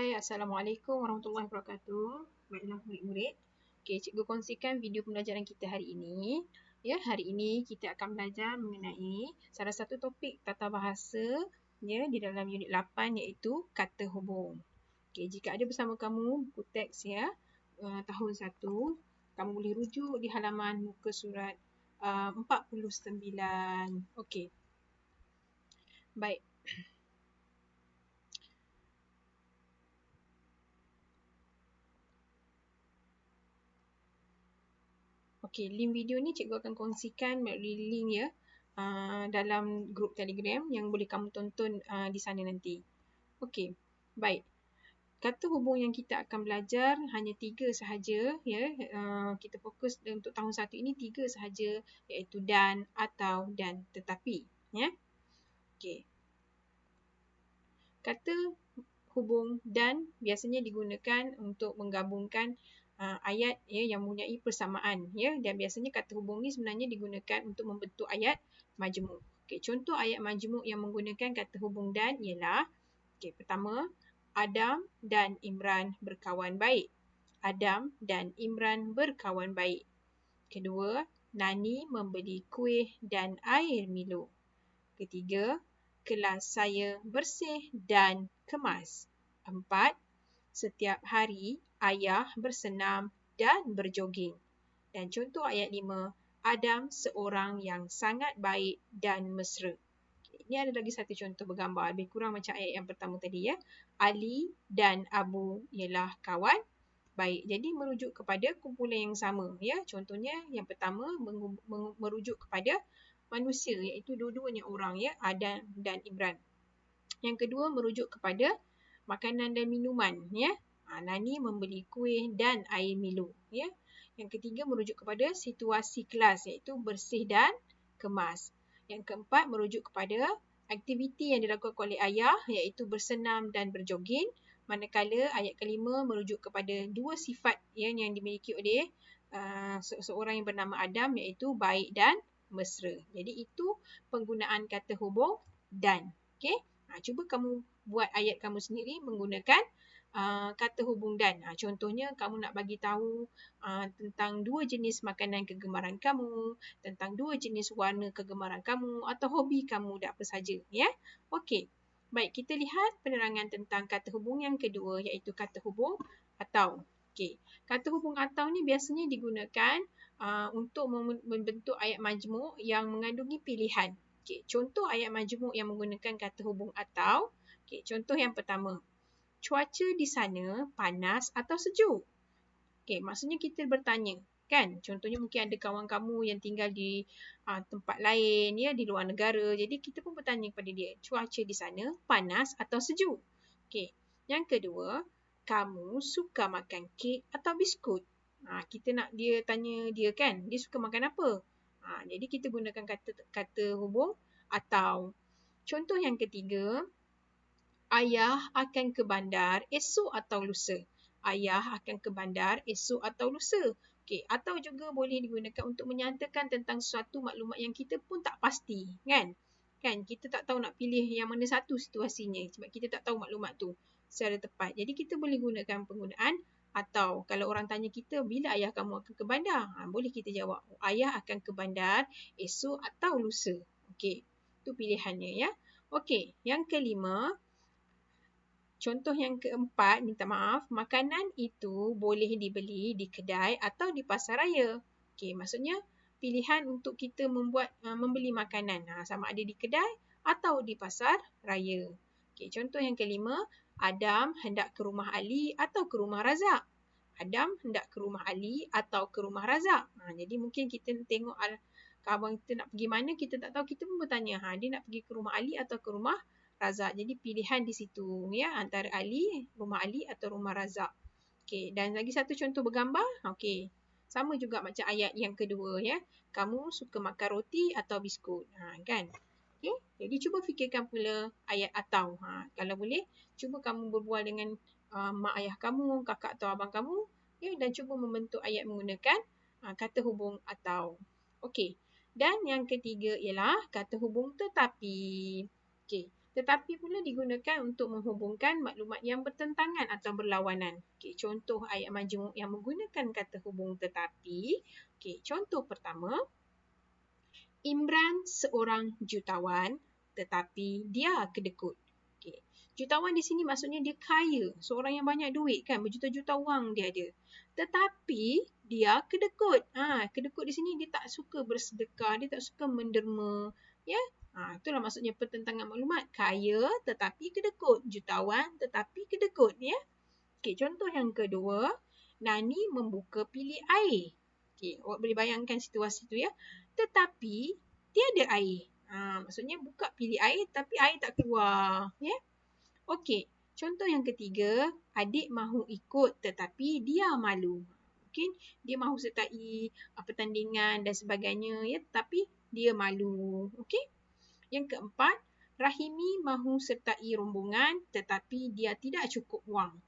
Hai, Assalamualaikum warahmatullahi wabarakatuh. Baiklah murid-murid. Okey, cikgu kongsikan video pembelajaran kita hari ini. Ya, hari ini kita akan belajar mengenai salah satu topik tata bahasa ya di dalam unit 8 iaitu kata hubung. Okey, jika ada bersama kamu buku teks ya tahun 1, kamu boleh rujuk di halaman muka surat 49. Okey. Baik. Okey, link video ni cikgu akan kongsikan melalui link ya dalam grup Telegram yang boleh kamu tonton di sana nanti. Okey, baik. Kata hubung yang kita akan belajar hanya 3 sahaja ya. Kita fokus untuk tahun 1 ini 3 sahaja iaitu dan, atau, dan, tetapi ya. Okey. Kata hubung dan biasanya digunakan untuk menggabungkan ayat ya yang mempunyai persamaan ya, dan biasanya kata hubung ni sebenarnya digunakan untuk membentuk ayat majmuk. Okey, contoh ayat majmuk yang menggunakan kata hubung dan ialah pertama, Adam dan Imran berkawan baik. Adam dan Imran berkawan baik. Kedua, Nani membeli kuih dan air Milo. Ketiga, kelas saya bersih dan kemas. 4. Setiap hari ayah bersenam dan berjoging. Dan contoh ayat 5, Adam seorang yang sangat baik dan mesra. Ini ada lagi satu contoh bergambar, lebih kurang macam ayat yang pertama tadi ya. Ali dan Abu ialah kawan baik. Jadi merujuk kepada kumpulan yang sama ya. Contohnya yang pertama merujuk kepada manusia iaitu dua-duanya orang ya, Adam dan Imran. Yang kedua merujuk kepada makanan dan minuman ya. Nani membeli kuih dan air Milo ya. Yang ketiga merujuk kepada situasi kelas iaitu bersih dan kemas. Yang keempat merujuk kepada aktiviti yang dilakukan oleh ayah iaitu bersenam dan berjoging. Manakala ayat kelima merujuk kepada dua sifat ya, yang dimiliki oleh seorang yang bernama Adam iaitu baik dan mesra. Jadi itu penggunaan kata hubung dan. Okey. Cuba kamu buat ayat kamu sendiri menggunakan kata hubung dan. Contohnya kamu nak bagi tahu tentang dua jenis makanan kegemaran kamu, tentang dua jenis warna kegemaran kamu atau hobi kamu dan apa saja ya. Okey. Baik, kita lihat penerangan tentang kata hubung yang kedua iaitu kata hubung atau. Okey. Kata hubung atau ni biasanya digunakan untuk membentuk ayat majmuk yang mengandungi pilihan. Okey, contoh ayat majmuk yang menggunakan kata hubung atau. Okey, contoh yang pertama. Cuaca di sana panas atau sejuk? Okey, maksudnya kita bertanya, kan? Contohnya mungkin ada kawan kamu yang tinggal di tempat lain ya, di luar negara. Jadi kita pun bertanya kepada dia, cuaca di sana panas atau sejuk? Okey. Yang kedua, kamu suka makan kek atau biskut? Kita nak dia tanya dia, kan, dia suka makan apa? Jadi kita gunakan kata hubung atau. Contoh yang ketiga, ayah akan ke bandar esok atau lusa. Ayah akan ke bandar esok atau lusa. Okey, atau juga boleh digunakan untuk menyatakan tentang suatu maklumat yang kita pun tak pasti, kan? Kan kita tak tahu nak pilih yang mana satu situasinya sebab kita tak tahu maklumat tu secara tepat. Jadi kita boleh gunakan penggunaan atau. Kalau orang tanya kita, bila ayah kamu akan ke bandar? Boleh kita jawab, ayah akan ke bandar esok atau lusa. Okey, itu pilihannya ya. Okey, yang kelima. Contoh yang keempat, minta maaf, makanan itu boleh dibeli di kedai atau di pasar raya. Okey, maksudnya pilihan untuk kita membeli makanan sama ada di kedai atau di pasar raya. Okey, contoh yang kelima, Adam hendak ke rumah Ali atau ke rumah Razak. Adam hendak ke rumah Ali atau ke rumah Razak. Jadi mungkin kita tengok kawan kita nak pergi mana, kita tak tahu, kita pun bertanya, dia nak pergi ke rumah Ali atau ke rumah Razak. Jadi pilihan di situ ya, antara Ali, rumah Ali atau rumah Razak. Okey, dan lagi satu contoh bergambar. Okey. Sama juga macam ayat yang kedua ya. Kamu suka makan roti atau biskut? Kan? Okey. Jadi cuba fikirkan pula ayat atau. Kalau boleh, cuba kamu berbual dengan mak ayah kamu, kakak atau abang kamu ya, dan cuba membentuk ayat menggunakan kata hubung atau. Okey. Dan yang ketiga ialah kata hubung tetapi. Okey. tetapi pula digunakan untuk menghubungkan maklumat yang bertentangan atau berlawanan. Okey, contoh ayat majmuk yang menggunakan kata hubung tetapi. Okey, contoh pertama, Imran seorang jutawan tetapi dia kedekut. Okey, jutawan di sini maksudnya dia kaya, seorang yang banyak duit kan, berjuta-juta wang dia ada. Tetapi dia kedekut. Kedekut di sini dia tak suka bersedekah, dia tak suka menderma, ya. Itulah maksudnya pertentangan maklumat. Kaya tetapi kedekut. Jutawan tetapi kedekut. Ya. Okey, contoh yang kedua. Nani membuka bilik air. Okey, awak boleh bayangkan situasi tu ya. Tetapi tiada air. Maksudnya buka bilik air tapi air tak keluar. Ya. Okey, contoh yang ketiga. Adik mahu ikut tetapi dia malu. Mungkin dia mahu sertai pertandingan dan sebagainya ya, tapi dia malu. Okey. Yang keempat, Rahimi mahu sertai rombongan tetapi dia tidak cukup wang.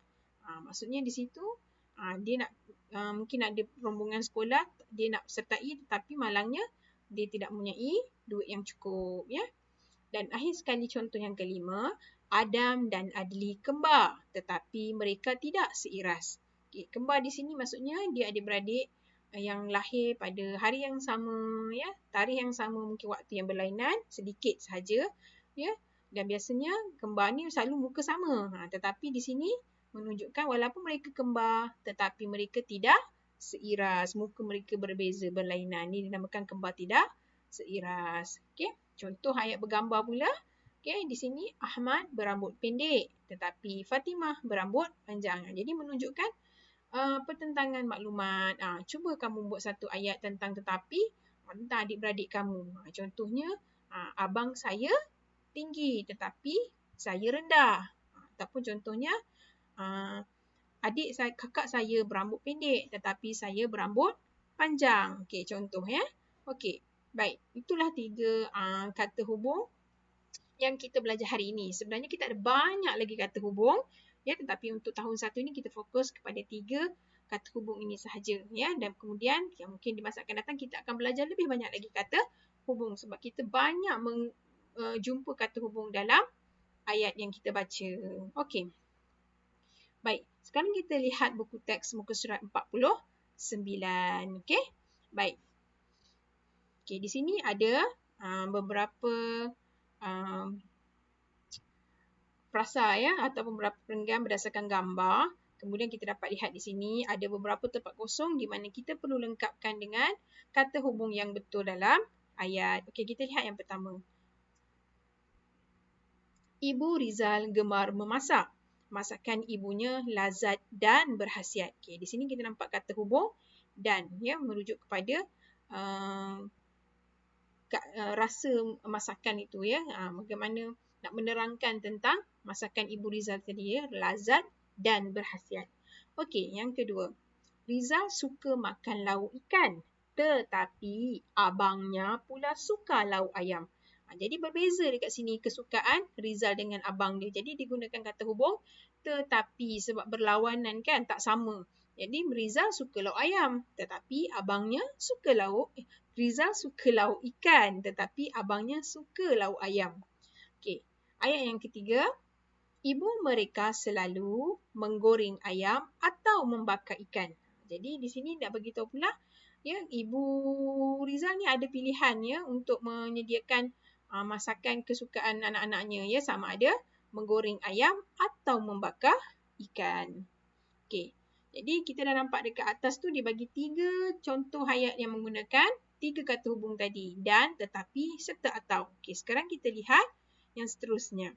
Maksudnya di situ dia nak mungkin ada rombongan sekolah, dia nak sertai tetapi malangnya dia tidak mempunyai duit yang cukup ya. Dan akhir sekali contoh yang kelima, Adam dan Adli kembar tetapi mereka tidak seiras. Okay, kembar di sini maksudnya dia adik-beradik yang lahir pada hari yang sama ya, tarikh yang sama, mungkin waktu yang berlainan sedikit sahaja ya. Dan biasanya kembar ni selalu muka sama. Tetapi di sini menunjukkan walaupun mereka kembar tetapi mereka tidak seiras, muka mereka berbeza, berlainan. Ini dinamakan kembar tidak seiras. Okey, contoh ayat bergambar pula. Okey, di sini Ahmad berambut pendek tetapi Fatimah berambut panjang. Jadi menunjukkan pertentangan maklumat. Cuba kamu buat satu ayat tentang tetapi tentang adik-beradik kamu. Contohnya, abang saya tinggi tetapi saya rendah. Ataupun contohnya, kakak saya berambut pendek tetapi saya berambut panjang. Okey, contoh ya. Okey, baik. Itulah 3 kata hubung yang kita belajar hari ini. Sebenarnya kita ada banyak lagi kata hubung. Ya, tetapi untuk tahun 1 ini kita fokus kepada 3 kata hubung ini sahaja ya, dan kemudian yang mungkin di masa akan datang kita akan belajar lebih banyak lagi kata hubung sebab kita banyak jumpa kata hubung dalam ayat yang kita baca. Okey. Baik, sekarang kita lihat buku teks muka surat 49. Okey. Baik. Okey, di sini ada beberapa frasa ya, ataupun beberapa perenggan berdasarkan gambar. Kemudian kita dapat lihat di sini ada beberapa tempat kosong di mana kita perlu lengkapkan dengan kata hubung yang betul dalam ayat. Okey, kita lihat yang pertama. Ibu Rizal gemar memasak. Masakan ibunya lazat dan berkhasiat. Okey, di sini kita nampak kata hubung dan ya, merujuk kepada rasa masakan itu ya. Bagaimana nak menerangkan tentang masakan Ibu Rizal tadi ya, lazat dan berkhasiat. Okey, yang kedua. Rizal suka makan lauk ikan tetapi abangnya pula suka lauk ayam. Jadi berbeza dekat sini kesukaan Rizal dengan abang dia. Jadi digunakan kata hubung tetapi sebab berlawanan kan, tak sama. Jadi Rizal suka lauk ayam tetapi abangnya suka Rizal suka lauk ikan tetapi abangnya suka lauk ayam. Okey. Ayat yang ketiga, ibu mereka selalu menggoreng ayam atau membakar ikan. Jadi di sini nak bagi tahu pula ya, ibu Rizal ni ada pilihan ya untuk menyediakan masakan kesukaan anak-anaknya ya, sama ada menggoreng ayam atau membakar ikan. Okey. Jadi kita dah nampak dekat atas tu dia bagi 3 contoh ayat yang menggunakan 3 kata hubung tadi, dan, tetapi serta atau. Okey, sekarang kita lihat yang seterusnya.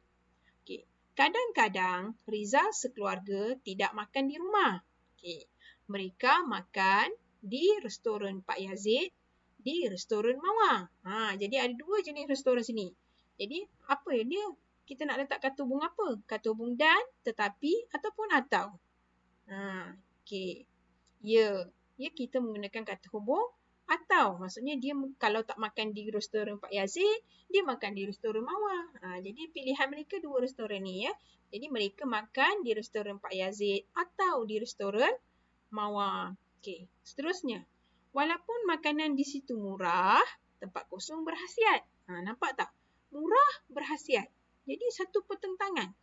Okey. Kadang-kadang Rizal sekeluarga tidak makan di rumah. Okey. Mereka makan di restoran Pak Yazid, di restoran Mawar. Jadi ada 2 jenis restoran sini. Jadi apa dia? Kita nak letak kata hubung apa? Kata hubung dan, tetapi ataupun atau. Okey. Ya, kita menggunakan kata hubung atau. Maksudnya dia kalau tak makan di restoran Pak Yazid, dia makan di restoran Mawar. Jadi pilihan mereka 2 restoran ni ya. Jadi mereka makan di restoran Pak Yazid atau di restoran Mawar. Okey, seterusnya. Walaupun makanan di situ murah, tempat kosong berkhasiat. Nampak tak? Murah, berkhasiat. Jadi satu pertentangan.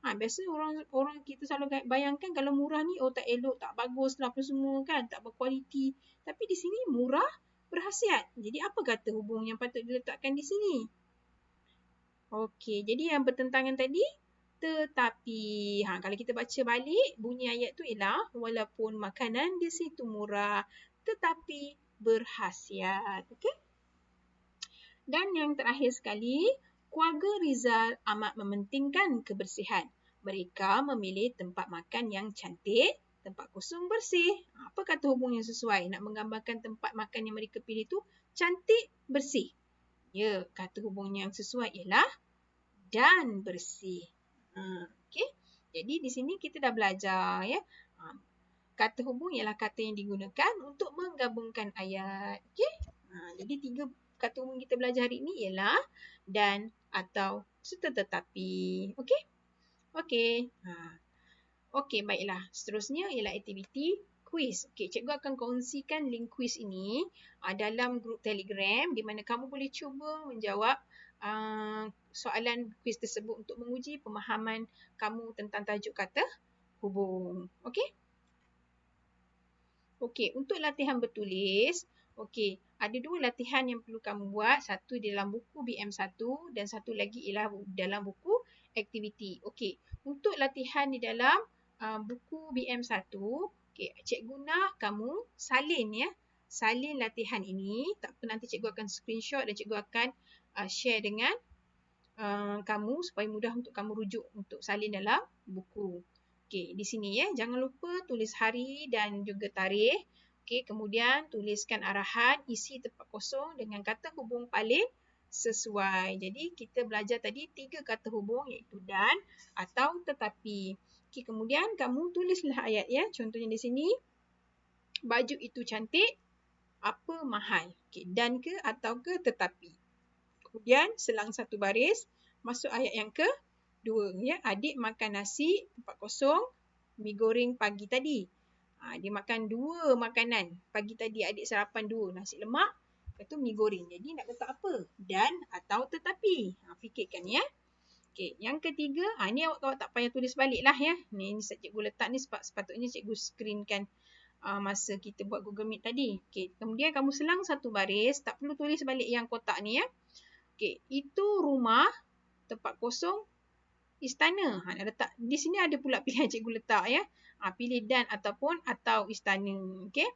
Biasa orang kita selalu bayangkan kalau murah ni tak elok, tak bagus lah apa semua kan, tak berkualiti. Tapi di sini murah, berkhasiat. Jadi apa kata hubung yang patut diletakkan di sini? Okey, jadi yang bertentangan tadi tetapi. Kalau kita baca balik bunyi ayat tu ialah walaupun makanan di situ murah tetapi berkhasiat. Okey? Dan yang terakhir sekali, keluarga Rizal amat mementingkan kebersihan. Mereka memilih tempat makan yang cantik, tempat kosong bersih. Apa kata hubung yang sesuai? Nak menggambarkan tempat makan yang mereka pilih tu cantik, bersih. Ya, kata hubung yang sesuai ialah dan bersih. Okey. Jadi di sini kita dah belajar ya. Kata hubung ialah kata yang digunakan untuk menggabungkan ayat. Okey. Jadi 3 kata hubung kita belajar hari ini ialah dan, atau, serta tetapi. Okey? Okey. Okey, baiklah. Seterusnya ialah aktiviti kuis. Okey, cikgu akan kongsikan link kuis ini dalam grup Telegram di mana kamu boleh cuba menjawab soalan kuis tersebut untuk menguji pemahaman kamu tentang tajuk kata hubung. Okey? Okey, untuk latihan bertulis, okey, ada 2 latihan yang perlu kamu buat. Satu di dalam buku BM1 dan satu lagi ialah dalam buku aktiviti. Okey, untuk latihan di dalam buku BM1, okey, cikgu nak kamu salin ya. Salin latihan ini. Tak apa, nanti cikgu akan screenshot dan cikgu akan share dengan kamu supaya mudah untuk kamu rujuk untuk salin dalam buku. Okey, di sini ya, jangan lupa tulis hari dan juga tarikh. Okey, kemudian tuliskan arahan, isi tempat kosong dengan kata hubung paling sesuai. Jadi kita belajar tadi 3 kata hubung iaitu dan, atau, tetapi. Okey, kemudian kamu tulislah ayat ya. Contohnya di sini, baju itu cantik, apa mahal. Okey, dan ke, atau ke, tetapi. Kemudian selang satu baris, masuk ayat yang kedua. Ya, adik makan nasi, tempat kosong, mi goreng pagi tadi. Dia makan 2 makanan. Pagi tadi adik sarapan 2, nasi lemak, lepas tu mi goreng. Jadi nak letak apa? Dan, atau, tetapi. Fikirkan ya. Okey, yang ketiga, ni awak tak payah tulis balik lah ya. Ni cikgu letak ni sepatutnya cikgu screenkan masa kita buat Google Meet tadi. Okey, kemudian kamu selang satu baris, tak perlu tulis balik yang kotak ni ya. Okey, itu rumah, tempat kosong, istana. Nak letak di sini ada pula pilihan cikgu letak ya. Pilih dan ataupun atau istana. Okey.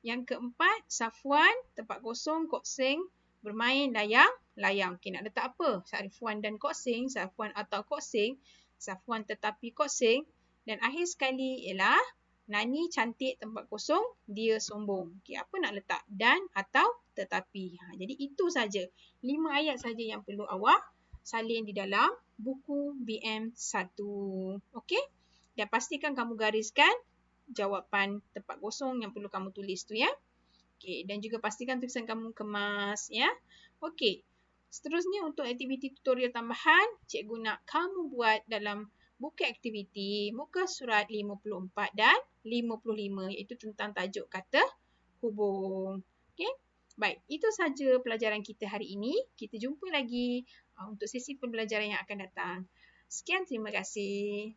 Yang keempat, Safwan, tempat kosong, Kok Seng, bermain layang. Okey, nak letak apa? Safwan dan Kok Seng, Safwan atau Kok Seng, Safwan tetapi Kok Seng, dan akhir sekali ialah Nani cantik, tempat kosong, dia sombong. Okey, apa nak letak? Dan, atau, tetapi. Jadi itu saja. 5 ayat saja yang perlu awak salin di dalam buku BM1. Okey? Dan pastikan kamu gariskan jawapan tempat kosong yang perlu kamu tulis tu ya. Okey, dan juga pastikan tulisan kamu kemas ya. Okey. Seterusnya untuk aktiviti tutorial tambahan, cikgu nak kamu buat dalam buku aktiviti muka surat 54 dan 55 iaitu tentang tajuk kata hubung. Okey? Baik, itu saja pelajaran kita hari ini. Kita jumpa lagi untuk sesi pembelajaran yang akan datang. Sekian, terima kasih.